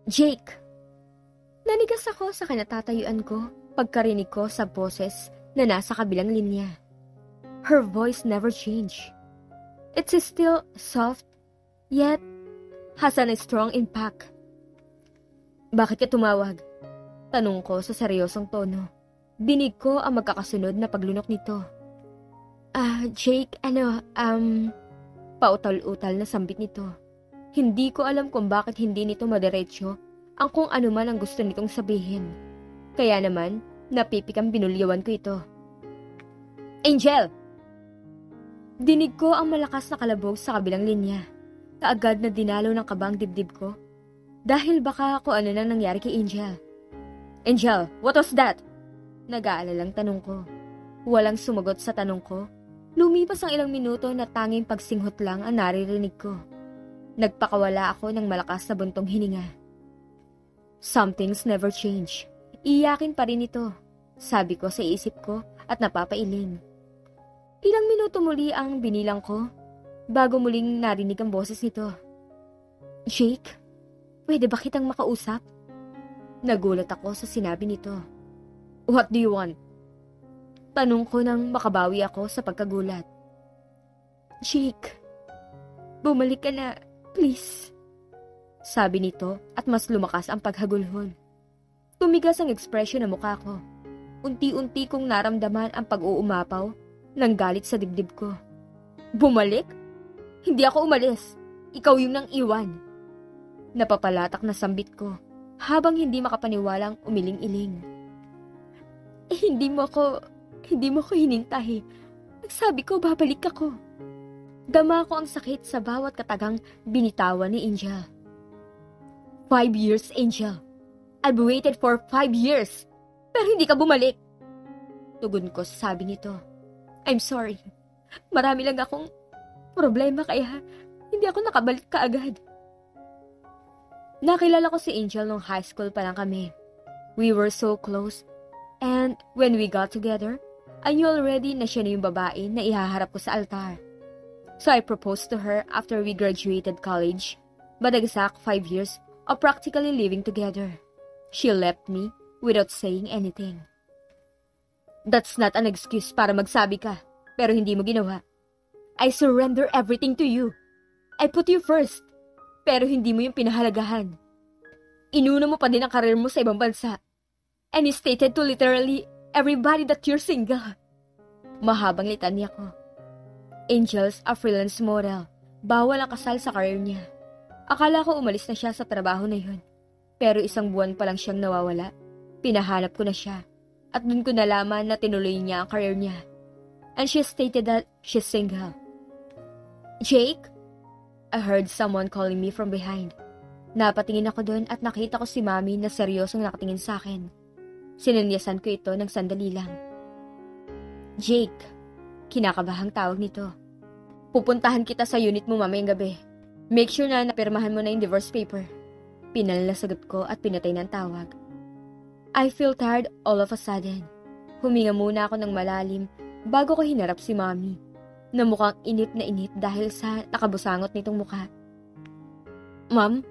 Jake! Nanigas ako sa kinatatayuan ko pagkarinig ko sa boses na nasa kabilang linya. Her voice never changed. It's still soft, yet has a strong impact. Bakit ka tumawag? Tanong ko sa seryosong tono. Dinig ko ang magkakasunod na paglunok nito. Jake, pautal-utal na sambit nito. Hindi ko alam kung bakit hindi nito madiretso ang kung ano man ang gusto nitong sabihin. Kaya naman, napipikang binulyawan ko ito. Angel! Dinig ko ang malakas na kalabog sa kabilang linya. Kaagad na dinalo ng kabang dibdib ko. Dahil baka kung ano nang nangyari kay Angel. Angel, what was that? Nag-aalalang tanong ko. Walang sumagot sa tanong ko. Lumipas ang ilang minuto na tanging pagsinghot lang ang naririnig ko. Nagpakawala ako ng malakas na buntong hininga. Some things never change. Iyakin pa rin ito, sabi ko sa isip ko at napapailing. Ilang minuto muli ang binilang ko bago muling narinig ang boses nito. Jake, pwede ba kitang makausap? Nagulat ako sa sinabi nito. What do you want? Tanong ko nang makabawi ako sa pagkagulat. Jake, bumalik ka na, please. Sabi nito at mas lumakas ang paghagulhol. Tumigas ang ekspresyon ng mukha ko. Unti-unti kong naramdaman ang pag-uumapaw ng galit sa dibdib ko. Bumalik? Hindi ako umalis. Ikaw yung nang iwan. Napapalatak na sambit ko habang hindi makapaniwalang umiling-iling. Hindi mo ko hinintay. Nagsabi ko babalik ako. Dama ko ang sakit sa bawat katagang binitawan ni Angel. 5 years, Angel. I've waited for 5 years. Pero hindi ka bumalik. Tugon ko sa sabi nito. I'm sorry. Marami lang akong problema kaya hindi ako nakabalik kaagad. Nakilala ko si Angel nung high school pa lang kami. We were so close. And when we got together, I knew already na siya na yung babae na ihaharap ko sa altar. So I proposed to her after we graduated college. But exact 5 years of practically living together. She left me without saying anything. That's not an excuse para magsabi ka, pero hindi mo ginawa. I surrender everything to you. I put you first, pero hindi mo yung pinahalagahan. Inuna mo pa din ang karir mo sa ibang bansa. And you stated to literally everybody that you're single. Mahabang litanya ko. Angel's a freelance model. Bawal ang kasal sa karir niya. Akala ko umalis na siya sa trabaho na yun. Pero 1 buwan pa lang siyang nawawala. Pinahanap ko na siya. At dun ko nalaman na tinuloy niya ang career niya. And she stated that she's single. Jake? I heard someone calling me from behind. Napatingin ako dun at nakita ko si Mami na seryosong nakatingin sa akin. Sinunyasan ko ito ng sandali lang. Jake, kinakabahang tawag nito. Pupuntahan kita sa unit mo mamayang gabi. Make sure na napirmahan mo na yung divorce paper. Pinalasagot ko at pinatay ng tawag. I feel tired all of a sudden. Huminga muna ako ng malalim bago ko hinarap si Mami, na mukhang init na init dahil sa nakabusangot nitong mukha. Ma'am,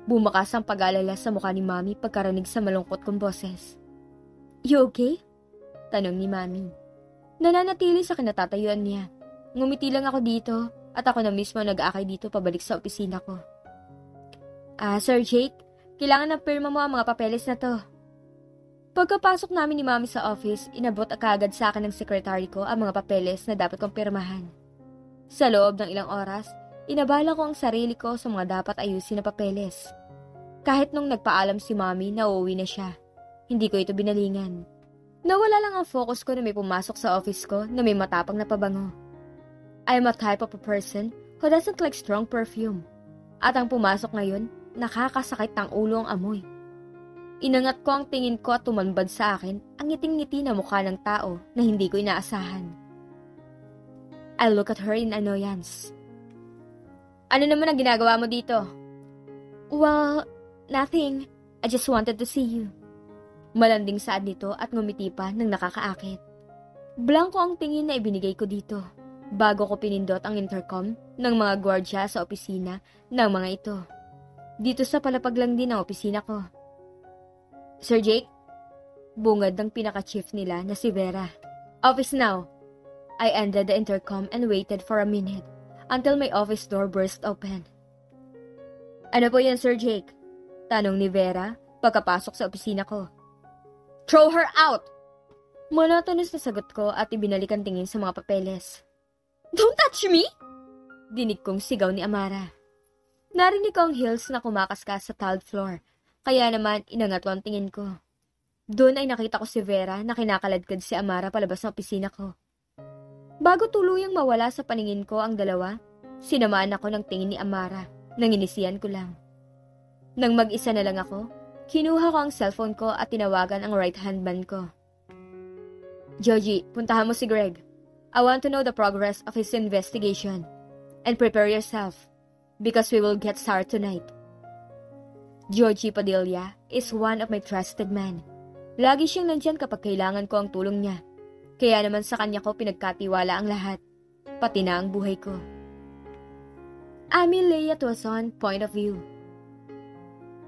bumakas ang pag-alala sa mukha ni Mami pagkarinig sa malungkot kong boses. You okay? Tanong ni Mami. Nananatili sa kinatatayuan niya. Ngumiti lang ako dito at ako na mismo nag-aakay dito pabalik sa opisina ko. Sir Jake, kailangan na pirma mo ang mga papeles na to. Pagkapasok namin ni Mami sa office, inabot kaagad sa akin ng sekretary ko ang mga papeles na dapat kong pirmahan. Sa loob ng ilang oras, inabala ko ang sarili ko sa mga dapat ayusin na papeles. Kahit nung nagpaalam si Mami na uuwi na siya, hindi ko ito binalingan. Nawala lang ang focus ko na may pumasok sa office ko na may matapang na pabango. I am a type of a person who doesn't like strong perfume. At ang pumasok ngayon, nakakasakit ng ulo ang amoy. Inangat ko ang tingin ko at tumanbad sa akin ang ngiting-ngiti na mukha ng tao na hindi ko inaasahan. I look at her in annoyance. Ano naman ang ginagawa mo dito? Well, nothing. I just wanted to see you. Malanding saad nito at ngumiti pa nang nakakaakit. Blanko ang tingin na ibinigay ko dito bago ko pinindot ang intercom ng mga gwardya sa opisina ng mga ito. Dito sa palapag lang din ang opisina ko. Sir Jake? Bungad ng pinaka-chief nila na si Vera. Office now. I ended the intercom and waited for a minute until my office door burst open. Ano po yan, Sir Jake? Tanong ni Vera pagkapasok sa opisina ko. Throw her out! Monotonous na sagot ko at ibinalik ang tingin sa mga papeles. Don't touch me! Dinig kong sigaw ni Amara. Narinig ko ang heels na kumakaskas sa tiled floor, kaya naman inangat ko ang tingin ko. Doon ay nakita ko si Vera na kinakaladkad si Amara palabas ng opisina ko. Bago tuluyang mawala sa paningin ko ang dalawa, sinamaan ako ng tingin ni Amara. Nanginisiyan ko lang. Nang mag-isa na lang ako, kinuha ko ang cellphone ko at tinawagan ang right-hand man ko. Joji, puntahan mo si Greg. I want to know the progress of his investigation. And prepare yourself, because we will get started tonight. Joji Padilla is one of my trusted men. Lagi siyang nandyan kapag kailangan ko ang tulong niya. Kaya naman sa kanya ko pinagkatiwala ang lahat, pati na ang buhay ko. Ami Leia Tuason, point of view.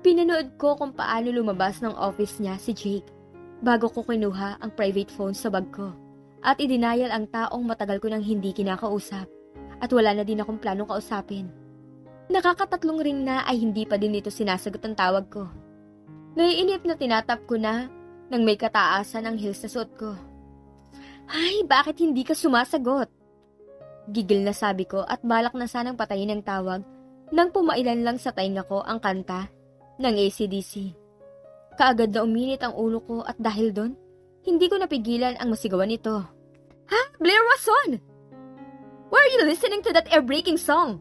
Pinanood ko kung paano lumabas ng office niya si Jake bago ko kinuha ang private phone sa bag ko at idinayal ang taong matagal ko nang hindi kinakausap at wala na din akong planong kausapin. Nakakatatlong ring na ay hindi pa din ito sinasagot ang tawag ko. Naiinip na tinatap ko na nang may kataasan ang heels na suot ko. Ay, bakit hindi ka sumasagot? Gigil na sabi ko at balak na sanang patayin ang tawag nang pumailan lang sa tainga ko ang kanta ng AC/DC. Kaagad na uminit ang ulo ko at dahil doon, hindi ko napigilan ang masigawan ito. Ha? Blair Wasson! Why are you listening to that air-breaking song?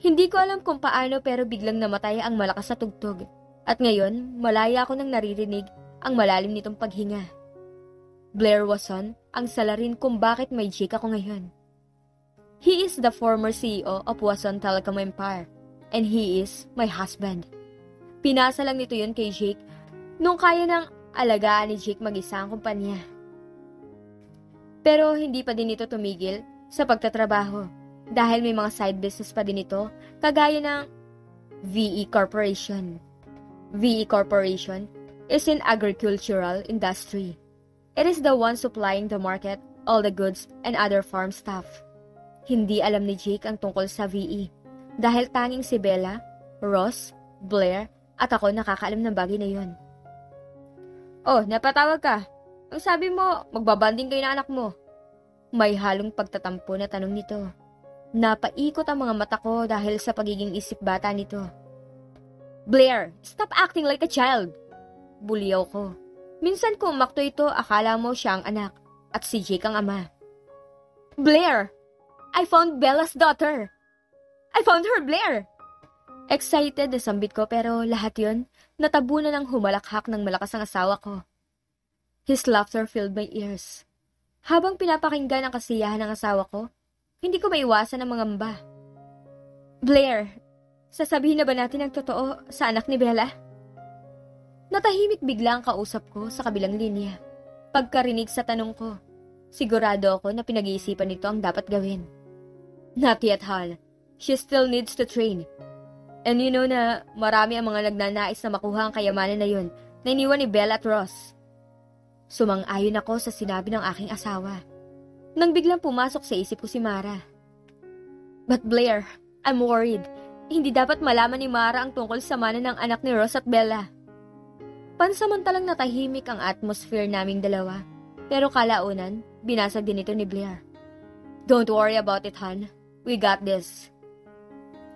Hindi ko alam kung paano pero biglang namatay ang malakas na tugtog at ngayon malaya ako nang naririnig ang malalim nitong paghinga. Blair Wasson ang salarin kung bakit may Jake ako ngayon. He is the former CEO of Wasson Telecom Empire and he is my husband. Pinasa lang nito yun kay Jake nung kaya nang alagaan ni Jake mag-isa ang kumpanya. Pero hindi pa din ito tumigil sa pagtatrabaho dahil may mga side business pa din ito kagaya ng VE Corporation. VE Corporation is in agricultural industry. It is the one supplying the market all the goods and other farm stuff. Hindi alam ni Jake ang tungkol sa VE dahil tanging si Bella, Ross, Blair at ako nakakaalam ng bagay na yun. Oh, napatawag ka. Ang sabi mo, magbabanding kayo ng anak mo. May halong pagtatampo na tanong nito. Napaikot ang mga mata ko dahil sa pagiging isip bata nito. Blair, stop acting like a child. Buliyaw ko. Minsan kung umakto ito, akala mo siya ang anak at si Jake ang ama. Blair! I found Bella's daughter! I found her, Blair! Excited na sambit ko pero lahat yun, natabunan ng humalakhak ng malakas ang asawa ko. His laughter filled my ears. Habang pinapakinggan ang kasiyahan ng asawa ko, hindi ko maiwasan ang mangamba. Blair, sasabihin na ba natin ang totoo sa anak ni Bella? Natahimik bigla ang kausap ko sa kabilang linya. Pagkarinig sa tanong ko, sigurado ako na pinag-iisipan nito ang dapat gawin. Not yet, hon. She still needs to train. And you know na marami ang mga nagnanais na makuha ang kayamanan na yun na iniwan ni Bella at Ross. Sumang-ayon ako sa sinabi ng aking asawa. Nang biglang pumasok sa isip ko si Mara. But Blair, I'm worried. Hindi dapat malaman ni Mara ang tungkol sa mana ng anak ni Ross at Bella. Pansamantalang natahimik ang atmosphere naming dalawa. Pero kalaunan, binasag din ito ni Blair. Don't worry about it, hon. We got this.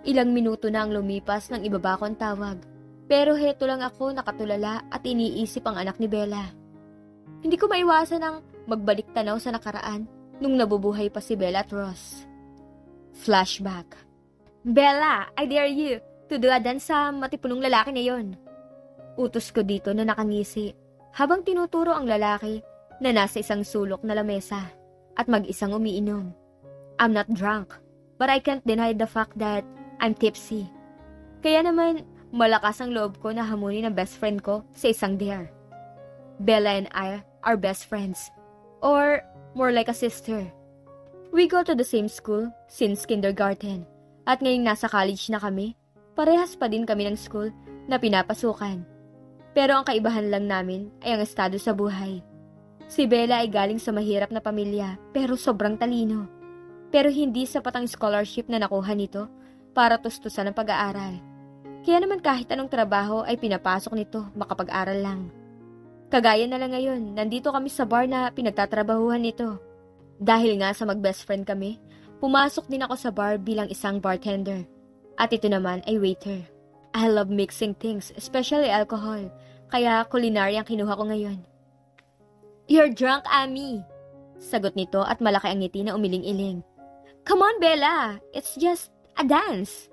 Ilang minuto na ang lumipas nang ibaba ko ang tawag. Pero heto lang ako nakatulala at iniisip ang anak ni Bella. Hindi ko maiwasan ang magbalik tanaw sa nakaraan nung nabubuhay pa si Bella at Ross. Flashback. Bella, I dare you to do a dance sa matipunong lalaki na yon. Utos ko dito na nakangisi habang tinuturo ang lalaki na nasa isang sulok na lamesa at mag-isang umiinom. I'm not drunk, but I can't deny the fact that I'm tipsy. Kaya naman, malakas ang loob ko na hamunin ang best friend ko sa isang dare. Bella and I are best friends, or more like a sister. We go to the same school since kindergarten, at ngayong nasa college na kami, Parehas pa din kami ng school na pinapasukan. Pero ang kaibahan lang namin ay ang estado sa buhay. Si Bella ay galing sa mahirap na pamilya pero sobrang talino. Pero hindi sapat ang scholarship na nakuha nito para tustusan ang pag-aaral. Kaya naman kahit anong trabaho ay pinapasok nito makapag-aral lang. Kagaya na lang ngayon, nandito kami sa bar na pinagtatrabahuhan nito. Dahil nga sa mag-best friend kami, pumasok din ako sa bar bilang isang bartender. At ito naman ay waiter. I love mixing things, especially alcohol. Kaya culinary ang kinuha ko ngayon. You're drunk, Ami. Sagot nito at malaki ang ngiti na umiling-iling. Come on, Bella. It's just a dance.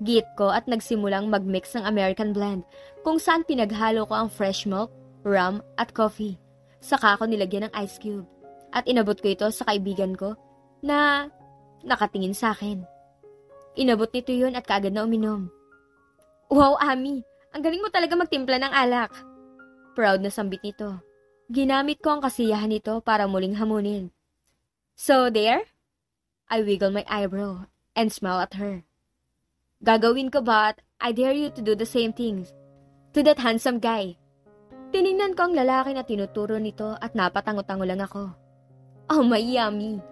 Git ko at nagsimulang mag-mix ng American blend kung saan pinaghalo ko ang fresh milk, rum at coffee. Saka ko nilagyan ng ice cube. At inabot ko ito sa kaibigan ko na nakatingin sa akin. Inabot nito yun at kaagad na uminom. Wow, Ami! Ang galing mo talaga magtimpla ng alak. Proud na sambit nito. Ginamit ko ang kasiyahan nito para muling hamunin. So there? I wiggle my eyebrow and smile at her. Gagawin ko but I dare you to do the same things to that handsome guy. Tiningnan ko ang lalaki na tinuturo nito at napatango-tango lang ako. Oh, my yummy!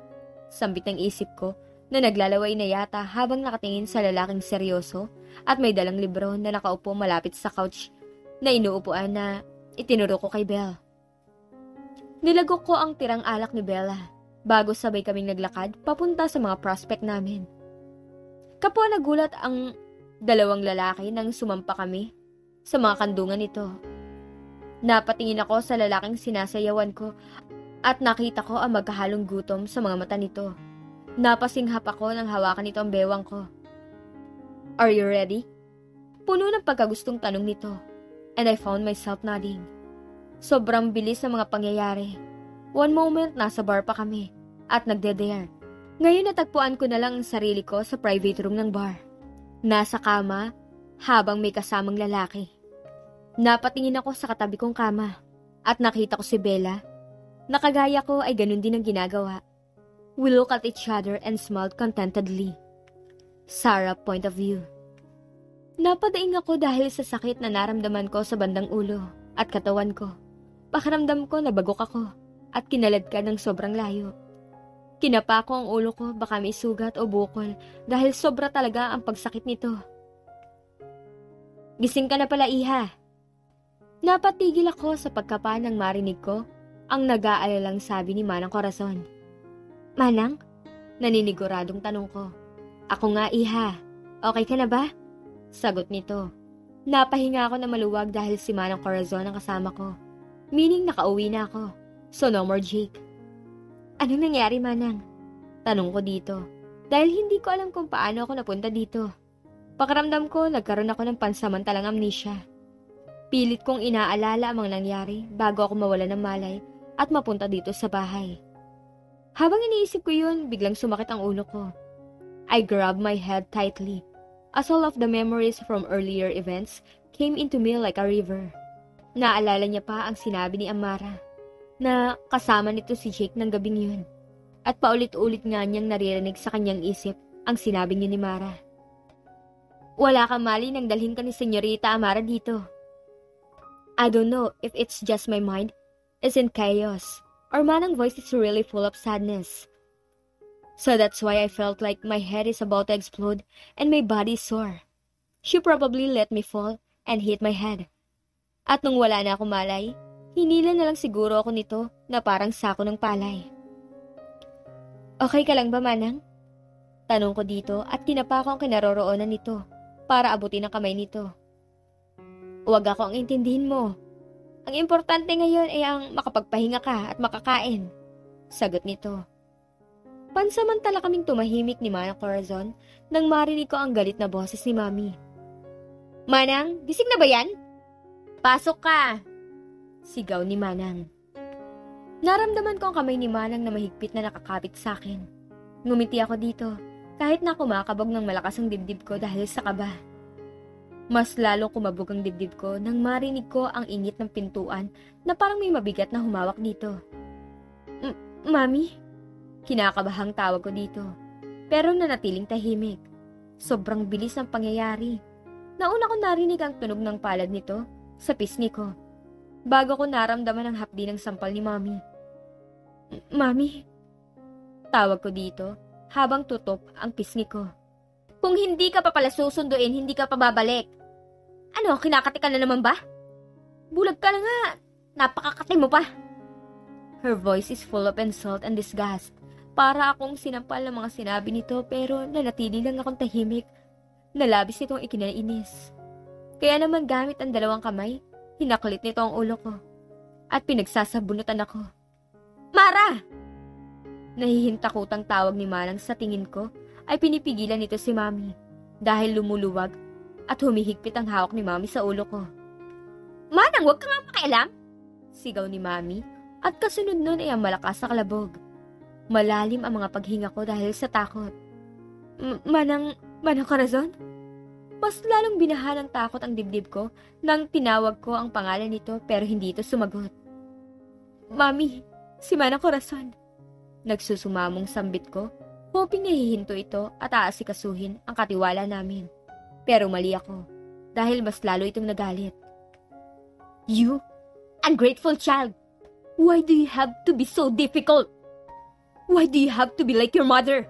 Sambit ng isip ko na naglalaway na yata habang nakatingin sa lalaking seryoso at may dalang libro na nakaupo malapit sa couch na inuupuan na itinuro ko kay Belle. Nilagok ko ang tirang alak ni Bella bago sabay kaming naglakad papunta sa mga prospect namin. Kapwa nagulat ang dalawang lalaki nang sumampa kami sa mga kandungan nito. Napatingin ako sa lalaking sinasayawan ko at nakita ko ang magkahalong gutom sa mga mata nito. Napasinghap ako nang hawakan nito ang bewang ko. Are you ready? Puno ng pagkagustong tanong nito, and I found myself nodding. Sobrang bilis ng mga pangyayari. One moment, nasa bar pa kami, at nagde-dare. Ngayon natagpuan ko na lang ang sarili ko sa private room ng bar. Nasa kama, habang may kasamang lalaki. Napatingin ako sa katabi kong kama, at nakita ko si Bella. Nakagaya ko ay ganun din ang ginagawa. We look at each other and smiled contentedly. Sarah point of view. Napadaing ako dahil sa sakit na naramdaman ko sa bandang ulo at katawan ko. Pakiramdam ko na bagok ako at kinaladkad ng sobrang layo. Kinapa ko ang ulo ko baka may sugat o bukol dahil sobra talaga ang pagsakit nito. Gising ka na pala, iha. Napatigil ako sa pagkapa nang marinig ko ang nag-aalalang sabi ni Manang Corazon. Manang? Naniniguradong tanong ko. Ako nga, iha. Okay ka na ba? Sagot nito. Napahinga ako na maluwag dahil si Manang Corazon ang kasama ko. Meaning nakauwi na ako. So no more Jake. Anong nangyari, Manang? Tanong ko dito. Dahil hindi ko alam kung paano ako napunta dito. Pakiramdam ko nagkaroon ako ng pansamantalang amnesia. Pilit kong inaalala ang mga nangyari bago ako mawala ng malay at mapunta dito sa bahay. Habang iniisip ko yun, biglang sumakit ang ulo ko. I grabbed my head tightly as all of the memories from earlier events came into me like a river. Naalala niya pa ang sinabi ni Amara na kasama nito si Jake ng gabing yun. At paulit-ulit nga niyang naririnig sa kanyang isip ang sinabi niya ni Mara. Wala kang mali nang dalhin ka ni Senyorita Amara dito. I don't know if it's just my mind is in chaos or Manang voice is really full of sadness. So that's why I felt like my head is about to explode and my body is sore. She probably let me fall and hit my head. At nung wala na akong malay, hinila na lang siguro ako nito na parang sako ng palay. Okay ka lang ba, Manang? Tanong ko dito at tinapa ko ang kinaroroonan nito para abutin ang kamay nito. Huwag ako ang intindihin mo. Ang importante ngayon ay ang makapagpahinga ka at makakain. Sagot nito. Pansamantala kaming tumahimik ni Manang Corazon nang marinig ko ang galit na boses ni Mami. Manang, gising na ba yan? Pasok ka! Sigaw ni Manang. Naramdaman ko ang kamay ni Manang na mahigpit na nakakapit sa akin. Ngumiti ako dito kahit na kumakabog ng malakas ang dibdib ko dahil sa kaba. Mas lalo kumabog ang dibdib ko nang marinig ko ang init ng pintuan na parang may mabigat na humawak dito. Mami? Kinakabahang tawag ko dito, pero nanatiling tahimik. Sobrang bilis ng pangyayari. Nauna ko narinig ang tunog ng palad nito sa pisngi ko, bago ko naramdaman ang hapdi ng sampal ni Mami. Mami, tawag ko dito habang tutok ang pisngi ko. Kung hindi ka pa pala susunduin, hindi ka pa babalik. Ano, kinakati ka na naman ba? Bulag ka na nga, napakakati mo pa. Her voice is full of insult and disgust. Para akong sinampal ng mga sinabi nito pero nanatili lang akong tahimik. Nalabis nitong ikinainis. Kaya naman gamit ang dalawang kamay, hinaklit nito ang ulo ko. At pinagsasabunutan ako. Mara! Nahihintakutang tawag ni Manang sa tingin ko ay pinipigilan nito si Mami dahil lumuluwag at humihigpit ang hawak ni Mami sa ulo ko. Manang, huwag ka nga pakialam! Sigaw ni Mami at kasunod nun ay ang malakas na kalabog. Malalim ang mga paghinga ko dahil sa takot. Manang Corazon? Mas lalong binaha ng takot ang dibdib ko nang tinawag ko ang pangalan nito pero hindi ito sumagot. Mami, si Manang Corazon. Nagsusumamong sambit ko, hoping na hihinto ito at aasikasuhin ang katiwala namin. Pero mali ako, dahil mas lalo itong nagalit. You, ungrateful child! Why do you have to be so difficult? Why do you have to be like your mother?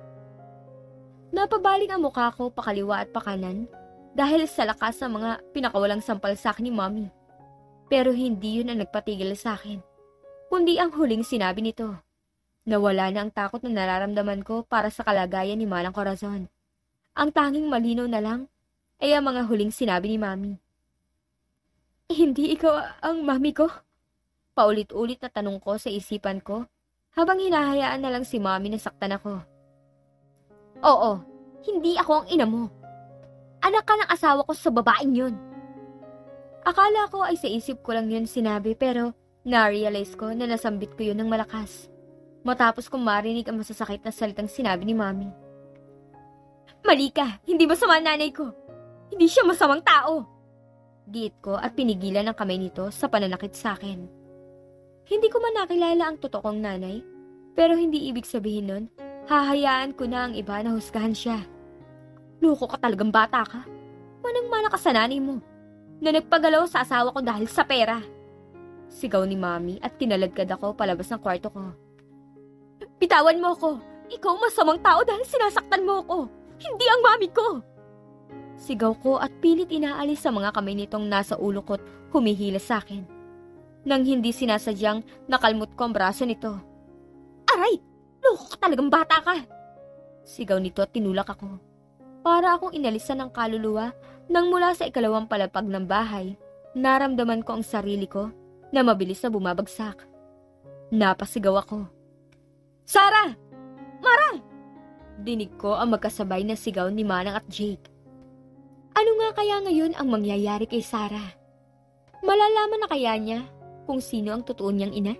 Napabaling ang mukha ko pakaliwa at pakanan dahil sa lakas ng mga pinakawalang sampal sa akin ni Mommy. Pero hindi yun ang nagpatigil sa akin, kundi ang huling sinabi nito. Nawala na ang takot na nararamdaman ko para sa kalagayan ni Manang Corazon. Ang tanging malinaw na lang ay ang mga huling sinabi ni Mommy. Hindi ikaw ang mami ko? Paulit-ulit na tanong ko sa isipan ko habang hinahayaan na lang si Mommy na saktan ako. Oo, hindi ako ang ina mo. Anak ka ng asawa ko sa babaeng yun. Akala ko ay sa isip ko lang yun sinabi pero na-realize ko na nasambit ko yun ng malakas. Matapos kong marinig ang masasakit na salitang sinabi ni Mommy. Mali ka, hindi masama nanay ko. Hindi siya masamang tao. Giit ko at pinigilan ang kamay nito sa pananakit sa akin. Hindi ko man nakilala ang totoong nanay, pero hindi ibig sabihin nun, hahayaan ko na ang iba na husgahan siya. Loko ka talagang bata ka. Manang-mana ka sa nanay mo, na nagpagalaw sa asawa ko dahil sa pera. Sigaw ni Mommy at kinaladkad ako palabas ng kwarto ko. Bitawan mo ako! Ikaw masamang tao dahil sinasaktan mo ako! Hindi ang mami ko! Sigaw ko at pilit inaalis sa mga kamay nitong nasa ulo ko't humihila sa akin. Nang hindi sinasadyang nakalmot ko ang braso nito. Aray! Loko ka talagang bata ka! Sigaw nito at tinulak ako. Para akong inalisan ng kaluluwa nang mula sa ikalawang palapag ng bahay, naramdaman ko ang sarili ko na mabilis na bumabagsak. Napasigaw ako. Sarah! Mara! Dinig ko ang magkasabay na sigaw ni Manang at Jake. Ano nga kaya ngayon ang mangyayari kay Sarah? Malalaman na kaya niya kung sino ang totoo niyang ina?